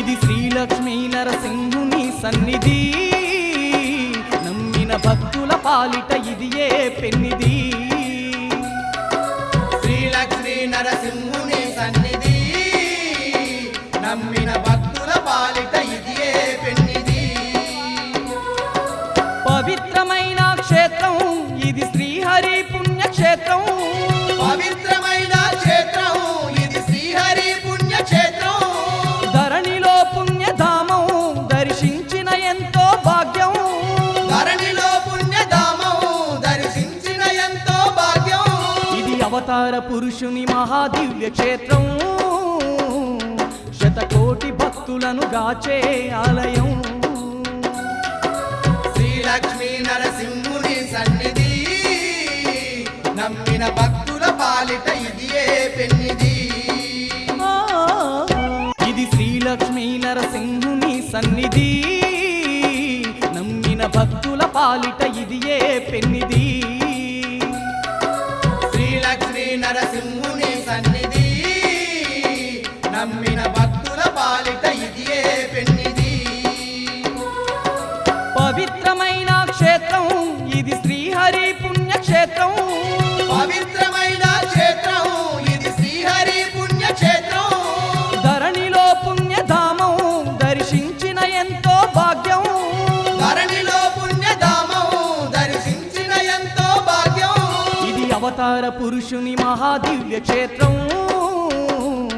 ఇది శ్రీలక్ష్మీ నరసింహుని సన్నిధి, నమ్మిన భక్తుల పాలిట ఇది ఏ పెన్నిది. శ్రీలక్ష్మీ నరసింహుని సన్నిధి, నమ్మిన భక్తుల పాలిట ఇది ఏ పెన్నిది. పవిత్రమైన క్షేత్రం ఇది శ్రీహరి పుణ్యక్షేత్రం, పవిత్రమైన క్షేత్రం ఇది శ్రీహరి పుణ్యక్షేత్రం. ధరణిలో పుణ్యధామం దర్శించిన ఎంతో భాగ్యం, ధరణిలో పుణ్యధామం దర్శించిన ఎంతో భాగ్యం. ఇది అవతార పురుషుని మహాదివ్య క్షేత్రం, శతకోటి భక్తులను గాచే ఆలయం. శ్రీలక్ష్మీ నరసింహుని సన్నిధి, నమ్మిన భక్తుల పాలిట ఇది ఏ పెన్నిది. ఇది శ్రీలక్ష్మీ నరసింహుని సన్నిధి, నమ్మిన భక్తుల పాలిట ఇది ఏ పెన్నిది. శ్రీలక్ష్మీ నరసింహుని సన్నిధి, నమ్మిన భక్తుల పాలిట ఇది ఏ పెన్నిది. పవిత్రమైన క్షేత్రం ఇది శ్రీహరి పుణ్యక్షేత్రం, పవిత్రమైన క్షేత్రం ఇది శ్రీహరి పుణ్యక్షేత్రం. ధరణిలో పుణ్యధామం దర్శించిన ఎంతో భాగ్యం, ధరణిలో పుణ్యధామం దర్శించిన ఎంతో భాగ్యం. ఇది అవతార పురుషుని మహాదివ్య క్షేత్రం,